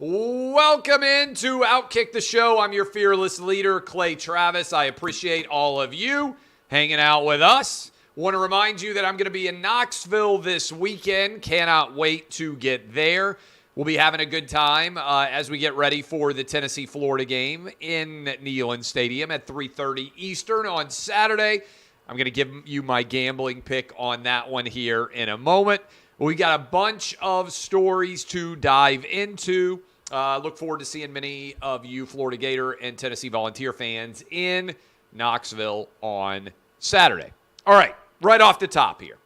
Welcome into OutKick the show. I'm your fearless leader, Clay Travis. I appreciate all of you hanging out with us. Want to remind you that I'm going to be in Knoxville this weekend. Cannot wait to get there. We'll be having a good time as we get ready for the Tennessee-Florida game in Neyland Stadium at 3:30 Eastern on Saturday. I'm going to give you my gambling pick on that one here in a moment. We got a bunch of stories to dive into. Look forward to seeing many of you Florida Gator and Tennessee Volunteer fans in Knoxville on Saturday. All right off the top here.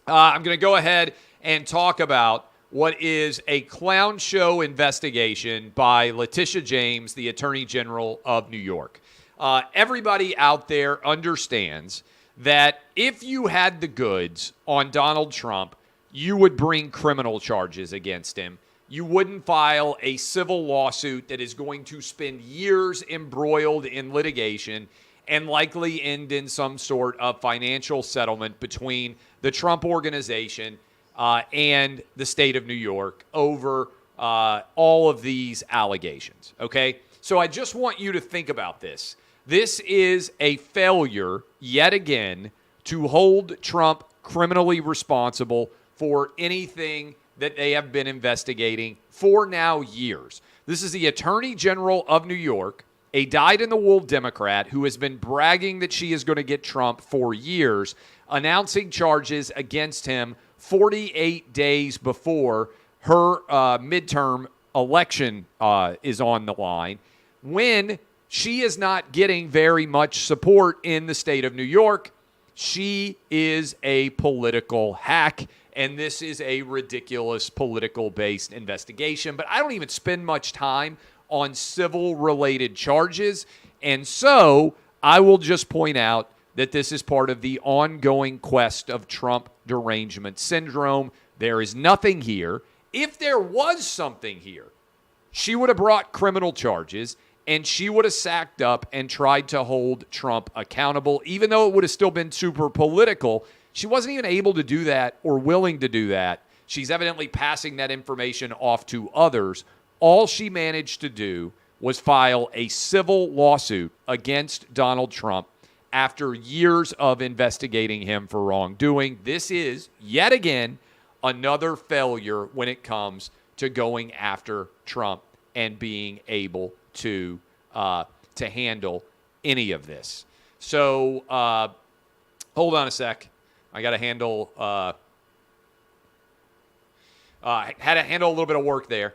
I'm going to go ahead and talk about what is a clown show investigation by Letitia James, the Attorney General of New York. Everybody out there understands that if you had the goods on Donald Trump, you would bring criminal charges against him. You wouldn't file a civil lawsuit that is going to spend years embroiled in litigation and likely end in some sort of financial settlement between the Trump organization and the state of New York over all of these allegations, okay? So I just want you to think about this. This is a failure, yet again, to hold Trump criminally responsible for anything that they have been investigating for now years. This is the Attorney General of New York, a dyed-in-the-wool Democrat who has been bragging that she is going to get Trump for years, announcing charges against him 48 days before her midterm election is on the line, when she is not getting very much support in the state of New York. She is a political hack, and this is a ridiculous political-based investigation. But I don't even spend much time on civil-related charges, and so I will just point out that this is part of the ongoing quest of Trump derangement syndrome. There is nothing here. If there was something here, she would have brought criminal charges, and she would have sacked up and tried to hold Trump accountable, even though it would have still been super political. She wasn't even able to do that or willing to do that. She's evidently passing that information off to others. All she managed to do was file a civil lawsuit against Donald Trump after years of investigating him for wrongdoing. This is, yet again, another failure when it comes to going after Trump and being able to handle any of this. So hold on a sec. I got to handle had to handle a little bit of work there.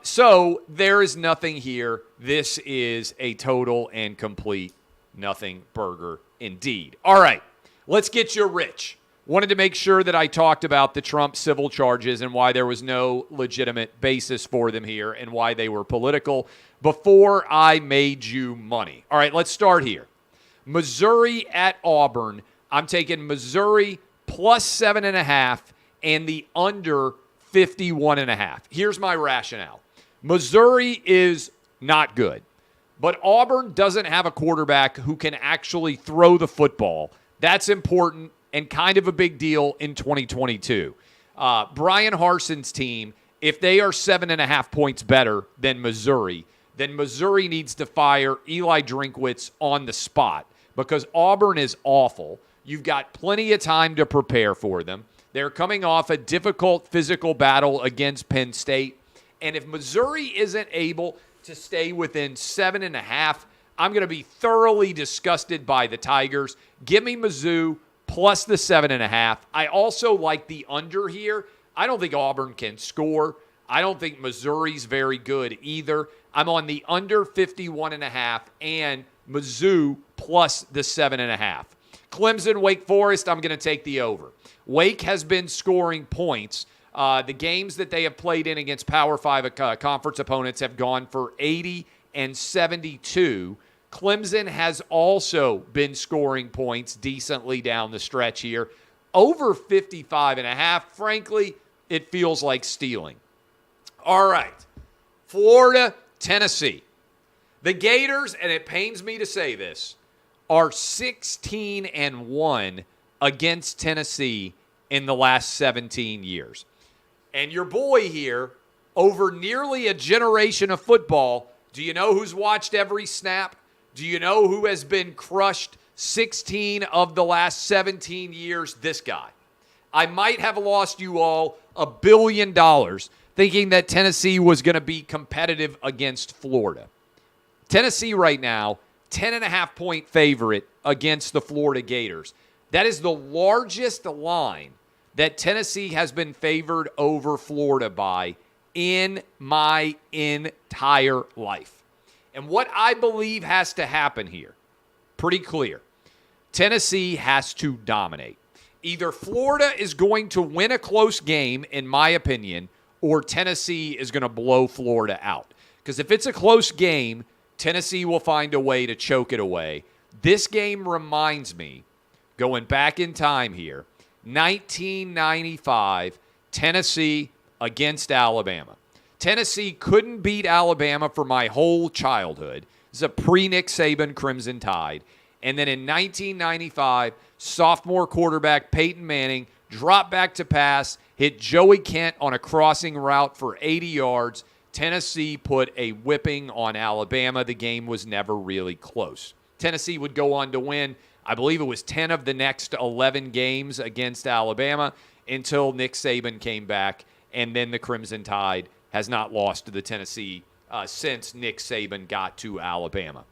So there is nothing here. This is a total and complete nothing burger indeed. All right, let's get you rich. Wanted to make sure that I talked about the Trump civil charges and why there was no legitimate basis for them here and why they were political before I made you money. All right, let's start here. Missouri at Auburn. I'm taking Missouri plus 7.5 and the under 51.5. Here's my rationale. Missouri is not good, but Auburn doesn't have a quarterback who can actually throw the football. That's important and kind of a big deal in 2022. Brian Harson's team, if they are 7.5 points better than Missouri, then Missouri needs to fire Eli Drinkwitz on the spot because Auburn is awful. You've got plenty of time to prepare for them. They're coming off a difficult physical battle against Penn State. And if Missouri isn't able to stay within 7.5, I'm going to be thoroughly disgusted by the Tigers. Give me Mizzou plus the 7.5. I also like the under here. I don't think Auburn can score. I don't think Missouri's very good either. I'm on the under 51.5 and Mizzou plus the 7.5. Clemson, Wake Forest, I'm going to take the over. Wake has been scoring points. The games that they have played in against Power 5 conference opponents have gone for 80 and 72. Clemson has also been scoring points decently down the stretch here. Over 55.5, frankly, it feels like stealing. All right, Florida, Tennessee. The Gators, and it pains me to say this, are 16-1 against Tennessee in the last 17 years. And your boy here over nearly a generation of football, do you know who's watched every snap? Do you know who has been crushed 16 of the last 17 years? This guy. I might have lost you all $1 billion thinking that Tennessee was going to be competitive against Florida. Tennessee right now, 10.5-point favorite against the Florida Gators. That is the largest line that Tennessee has been favored over Florida by in my entire life. And what I believe has to happen here, pretty clear. Tennessee has to dominate. Either Florida is going to win a close game, in my opinion, or Tennessee is going to blow Florida out. Because if it's a close game, Tennessee will find a way to choke it away. This game reminds me, going back in time here, 1995, Tennessee against Alabama. Tennessee couldn't beat Alabama for my whole childhood. It's a pre-Nick Saban Crimson Tide. And then in 1995, sophomore quarterback Peyton Manning dropped back to pass, hit Joey Kent on a crossing route for 80 yards. Tennessee put a whipping on Alabama. The game was never really close. Tennessee would go on to win, I believe it was 10 of the next 11 games against Alabama until Nick Saban came back, and then the Crimson Tide has not lost to the Tennessee since Nick Saban got to Alabama.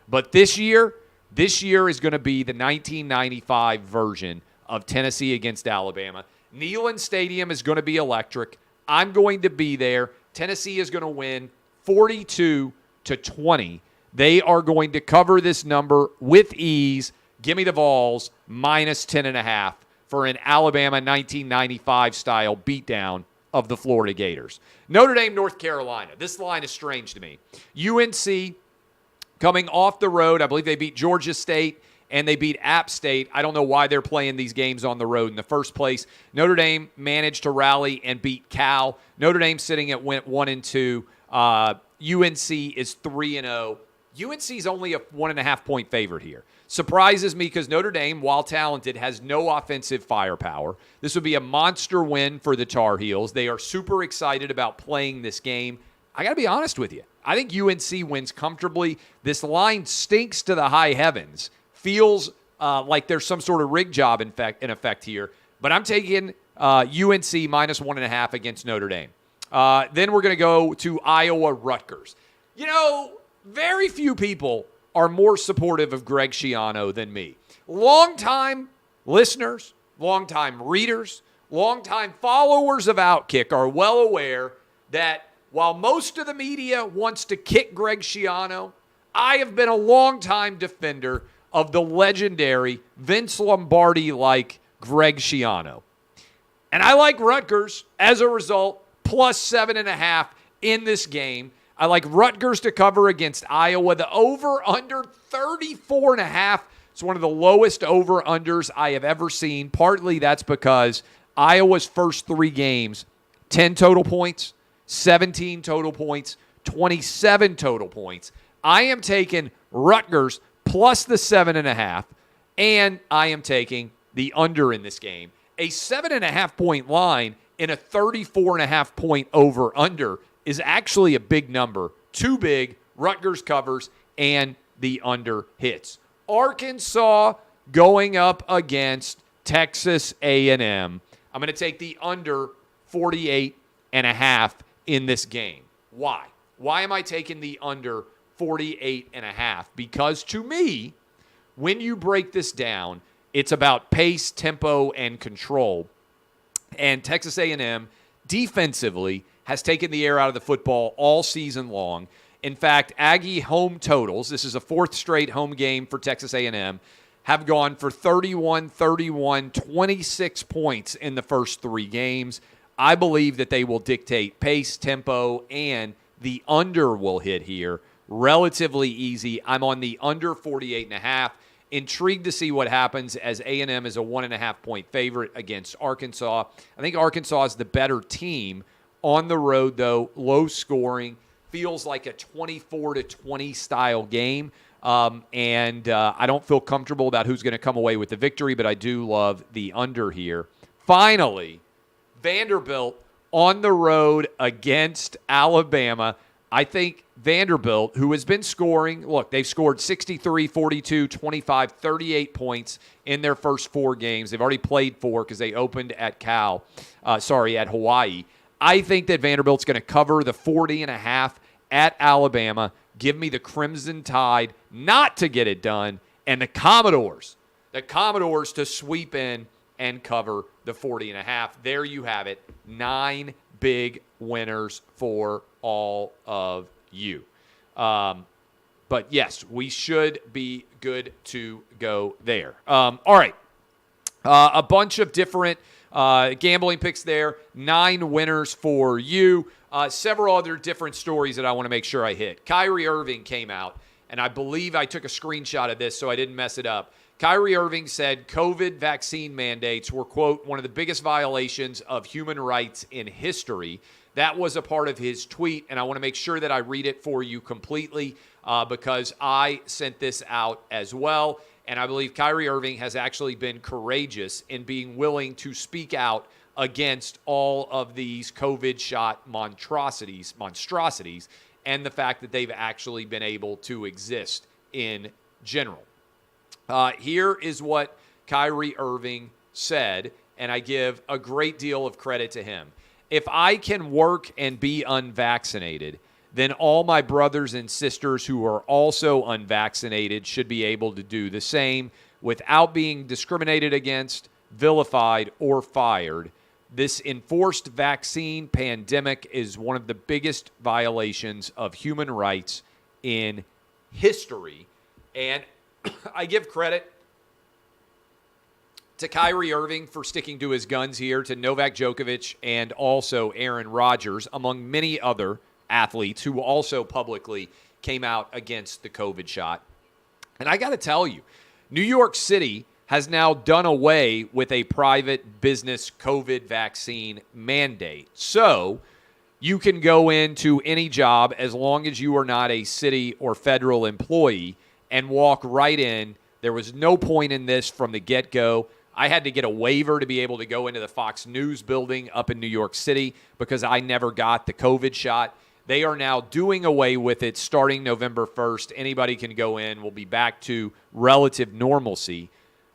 But this year is going to be the 1995 version of Tennessee against Alabama. Neyland Stadium is going to be electric. I'm going to be there. Tennessee is going to win 42-20. They are going to cover this number with ease. Give me the Vols minus 10.5 for an Alabama 1995 style beatdown of the Florida Gators. Notre Dame, North Carolina. This line is strange to me. UNC coming off the road. I believe they beat Georgia State and they beat App State. I don't know why they're playing these games on the road in the first place. Notre Dame managed to rally and beat Cal. Notre Dame sitting at 1-2. UNC is 3-0. UNC is only a 1.5-point favorite here. Surprises me because Notre Dame, while talented, has no offensive firepower. This would be a monster win for the Tar Heels. They are super excited about playing this game. I got to be honest with you. I think UNC wins comfortably. This line stinks to the high heavens. Feels like there's some sort of rig job in effect here. But I'm taking UNC minus 1.5 against Notre Dame. Then we're going to go to Iowa-Rutgers. You know, very few people are more supportive of Greg Schiano than me. Longtime listeners, longtime readers, longtime followers of OutKick are well aware that while most of the media wants to kick Greg Schiano, I have been a longtime defender of the legendary Vince Lombardi-like Greg Schiano. And I like Rutgers, as a result, plus 7.5 in this game. I like Rutgers to cover against Iowa. The over-under 34.5. It's one of the lowest over-unders I have ever seen. Partly that's because Iowa's first 3 games, 10 total points, 17 total points, 27 total points. I am taking Rutgers plus the 7.5, and I am taking the under in this game. A 7.5-point line in a 34.5-point over-under is actually a big number. Too big. Rutgers covers, and the under hits. Arkansas going up against Texas A&M. I'm going to take the under 48.5 in this game. Why? Why am I taking the under 48.5? Because to me, when you break this down, it's about pace, tempo, and control. And Texas A&M defensively has taken the air out of the football all season long. In fact, Aggie home totals, this is a 4th straight home game for Texas A&M, have gone for 31, 31, 26 points in the first 3 games. I believe that they will dictate pace, tempo, and the under will hit here. Relatively easy. I'm on the under 48.5. Intrigued to see what happens as A&M is a 1.5-point favorite against Arkansas. I think Arkansas is the better team. On the road, though, low scoring, feels like a 24-20 style game. And I don't feel comfortable about who's going to come away with the victory, but I do love the under here. Finally, Vanderbilt on the road against Alabama. I think Vanderbilt, who has been scoring, look, they've scored 63, 42, 25, 38 points in their first 4 games. They've already played 4 because they opened at at Hawaii. I think that Vanderbilt's going to cover the 40.5 at Alabama. Give me the Crimson Tide not to get it done, and the Commodores to sweep in and cover the 40.5. There you have it. 9 big winners for all of you. But yes, we should be good to go there. All right. A bunch of different gambling picks there. 9 winners for you. Several other different stories that I want to make sure I hit. Kyrie Irving came out, and I believe I took a screenshot of this so I didn't mess it up. Kyrie Irving said COVID vaccine mandates were, quote, one of the biggest violations of human rights in history. That was a part of his tweet, and I want to make sure that I read it for you completely because I sent this out as well. And I believe Kyrie Irving has actually been courageous in being willing to speak out against all of these COVID shot monstrosities, and the fact that they've actually been able to exist in general. Here is what Kyrie Irving said, and I give a great deal of credit to him. If I can work and be unvaccinated, then all my brothers and sisters who are also unvaccinated should be able to do the same without being discriminated against, vilified, or fired. This enforced vaccine pandemic is one of the biggest violations of human rights in history. And I give credit to Kyrie Irving for sticking to his guns here, to Novak Djokovic and also Aaron Rodgers, among many other athletes who also publicly came out against the COVID shot. And I got to tell you, New York City has now done away with a private business COVID vaccine mandate. So you can go into any job as long as you are not a city or federal employee and walk right in. There was no point in this from the get-go. I had to get a waiver to be able to go into the Fox News building up in New York City because I never got the COVID shot. They are now doing away with it starting November 1st. Anybody can go in. We'll be back to relative normalcy.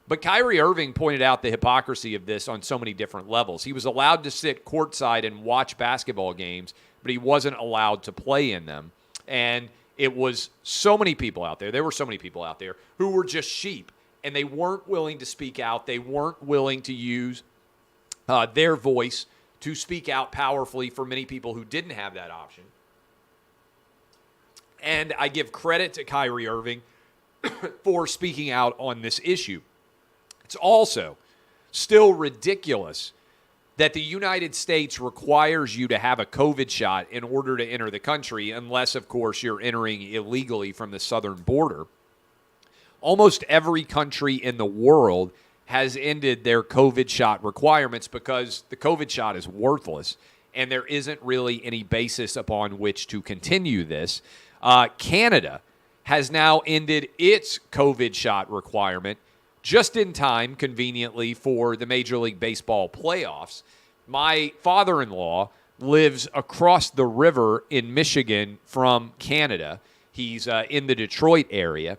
But Kyrie Irving pointed out the hypocrisy of this on so many different levels. He was allowed to sit courtside and watch basketball games, but he wasn't allowed to play in them. And it was so many people out there. There were so many people out there who were just sheep, and they weren't willing to speak out. They weren't willing to use their voice to speak out powerfully for many people who didn't have that option. And I give credit to Kyrie Irving for speaking out on this issue. It's also still ridiculous that the United States requires you to have a COVID shot in order to enter the country, unless, of course, you're entering illegally from the southern border. Almost every country in the world has ended their COVID shot requirements because the COVID shot is worthless, and there isn't really any basis upon which to continue this. Canada has now ended its COVID shot requirement just in time, conveniently, for the Major League Baseball playoffs. My father-in-law lives across the river in Michigan from Canada. He's in the Detroit area,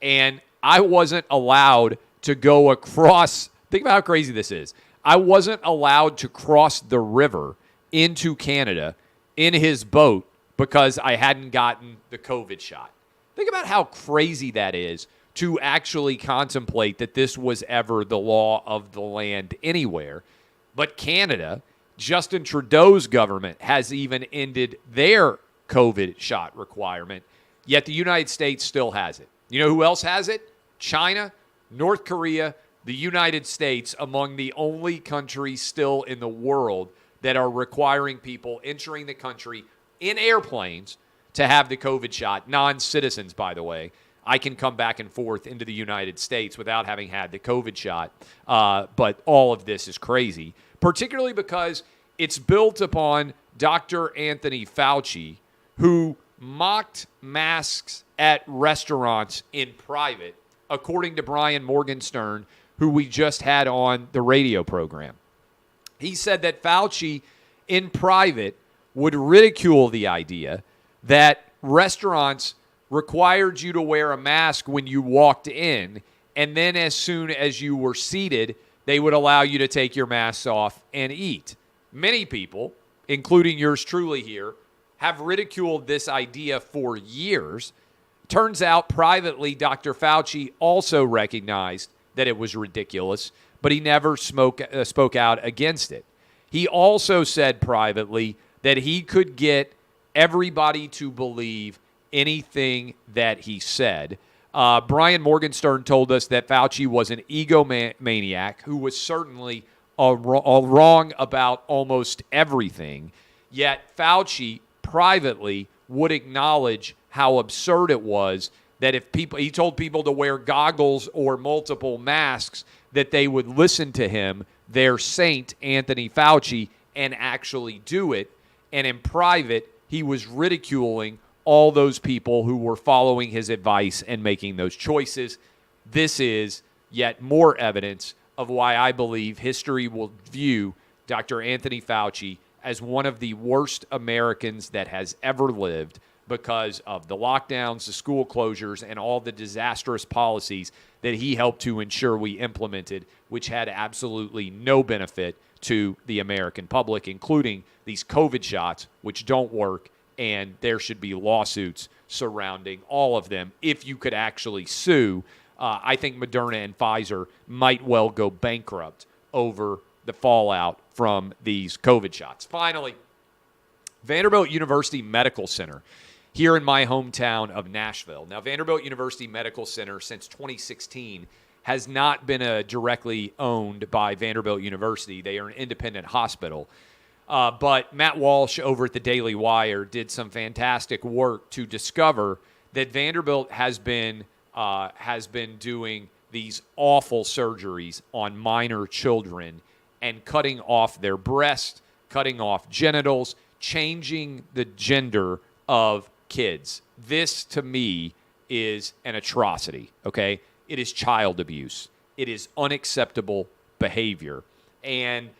and I wasn't allowed to go across. Think about how crazy this is. I wasn't allowed to cross the river into Canada in his boat because I hadn't gotten the COVID shot. Think about how crazy that is to actually contemplate that this was ever the law of the land anywhere. But Canada, Justin Trudeau's government, has even ended their COVID shot requirement, yet the United States still has it. You know who else has it? China, North Korea, the United States, among the only countries still in the world that are requiring people entering the country in airplanes to have the COVID shot. Non-citizens, by the way. I can come back and forth into the United States without having had the COVID shot. But all of this is crazy, particularly because it's built upon Dr. Anthony Fauci, who mocked masks at restaurants in private, according to Brian Morgenstern, who we just had on the radio program. He said that Fauci in private would ridicule the idea that restaurants required you to wear a mask when you walked in, and then as soon as you were seated, they would allow you to take your masks off and eat. Many people, including yours truly here, have ridiculed this idea for years. Turns out, privately, Dr. Fauci also recognized that it was ridiculous, but he never spoke out against it. He also said privately that he could get everybody to believe anything that he said. Brian Morgenstern told us that Fauci was an egomaniac who was certainly wrong about almost everything. Yet Fauci privately would acknowledge how absurd it was that if people, he told people to wear goggles or multiple masks, that they would listen to him, their saint, Anthony Fauci, and actually do it. And in private, he was ridiculing all those people who were following his advice and making those choices. This is yet more evidence of why I believe history will view Dr. Anthony Fauci as one of the worst Americans that has ever lived because of the lockdowns, the school closures, and all the disastrous policies that he helped to ensure we implemented, which had absolutely no benefit to the American public, including these COVID shots, which don't work, and there should be lawsuits surrounding all of them. If you could actually sue, I think Moderna and Pfizer might well go bankrupt over the fallout from these COVID shots. Finally, Vanderbilt University Medical Center here in my hometown of Nashville. Now, Vanderbilt University Medical Center since 2016 has not been directly owned by Vanderbilt University. They are an independent hospital. But Matt Walsh over at the Daily Wire did some fantastic work to discover that Vanderbilt has been doing these awful surgeries on minor children and cutting off their breasts, cutting off genitals, changing the gender of kids. This, to me, is an atrocity, okay? It is child abuse. It is unacceptable behavior. And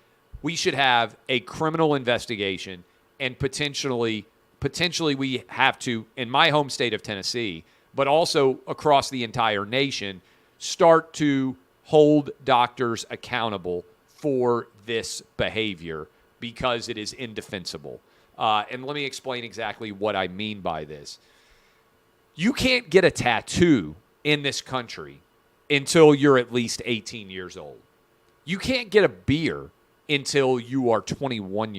we should have a criminal investigation, and potentially we have to, in my home state of Tennessee, but also across the entire nation, start to hold doctors accountable for this behavior because it is indefensible. And let me explain exactly what I mean by this. You can't get a tattoo in this country until you're at least 18 years old. You can't get a beer until you are 21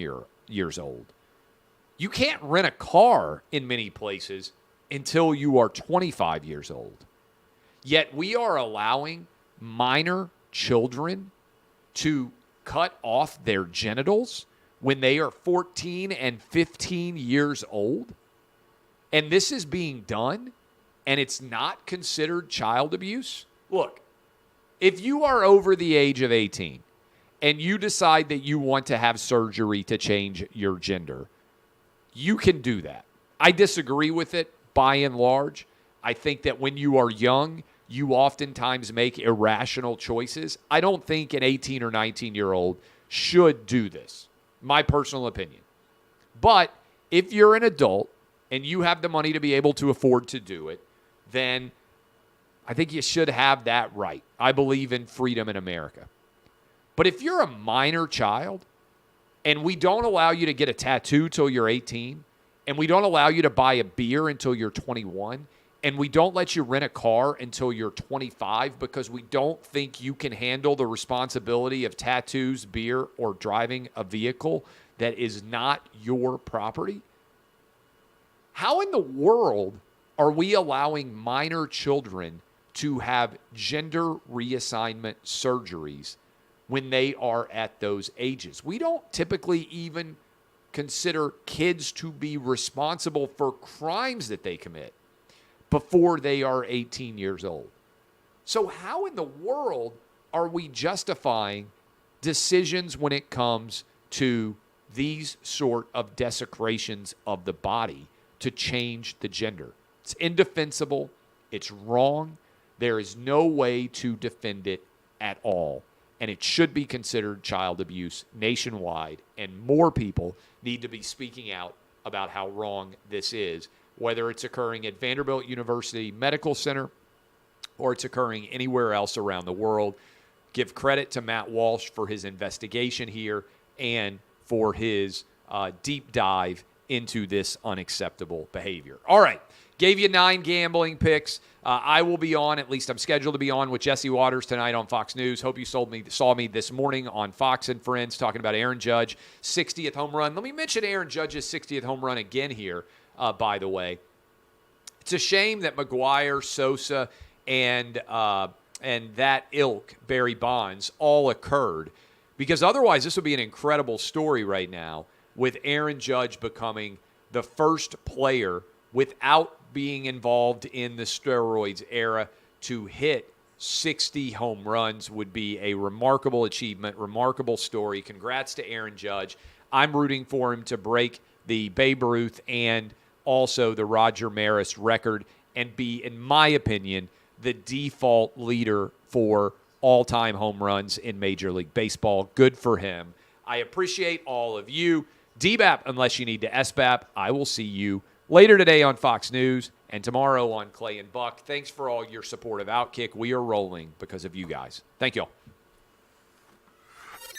years old. You can't rent a car in many places until you are 25 years old. Yet we are allowing minor children to cut off their genitals when they are 14 and 15 years old. And this is being done, and it's not considered child abuse. Look, if you are over the age of 18 and you decide that you want to have surgery to change your gender, you can do that. I disagree with it by and large. I think that when you are young, you oftentimes make irrational choices. I don't think an 18 or 19-year-old should do this, my personal opinion. But if you're an adult and you have the money to be able to afford to do it, then I think you should have that right. I believe in freedom in America. But if you're a minor child and we don't allow you to get a tattoo till you're 18, and we don't allow you to buy a beer until you're 21, and we don't let you rent a car until you're 25 because we don't think you can handle the responsibility of tattoos, beer, or driving a vehicle that is not your property, how in the world are we allowing minor children to have gender reassignment surgeries when they are at those ages? We don't typically even consider kids to be responsible for crimes that they commit before they are 18 years old. So how in the world are we justifying decisions when it comes to these sort of desecrations of the body to change the gender? It's indefensible. It's wrong. There is no way to defend it at all. and it should be considered child abuse nationwide, and more people need to be speaking out about how wrong this is, whether it's occurring at Vanderbilt University Medical Center or it's occurring anywhere else around the world. Give credit to Matt Walsh for his investigation here and for his deep dive into this unacceptable behavior. All right, gave you 9 gambling picks. I will be on, at least I'm scheduled to be on, with Jesse Waters tonight on Fox News. Hope you saw me this morning on Fox and Friends talking about Aaron Judge, 60th home run. Let me mention Aaron Judge's 60th home run again here, by the way. It's a shame that McGuire, Sosa, and that ilk, Barry Bonds, all occurred, because otherwise this would be an incredible story right now with Aaron Judge becoming the first player without being involved in the steroids era to hit 60 home runs. Would be a remarkable achievement, remarkable story. Congrats to Aaron Judge. I'm rooting for him to break the Babe Ruth and also the Roger Maris record and be, in my opinion, the default leader for all-time home runs in Major League Baseball. Good for him. I appreciate all of you. DBAP, unless you need to SBAP. I will see you later today on Fox News and tomorrow on Clay and Buck. Thanks for all your support of OutKick. We are rolling because of you guys. Thank you all.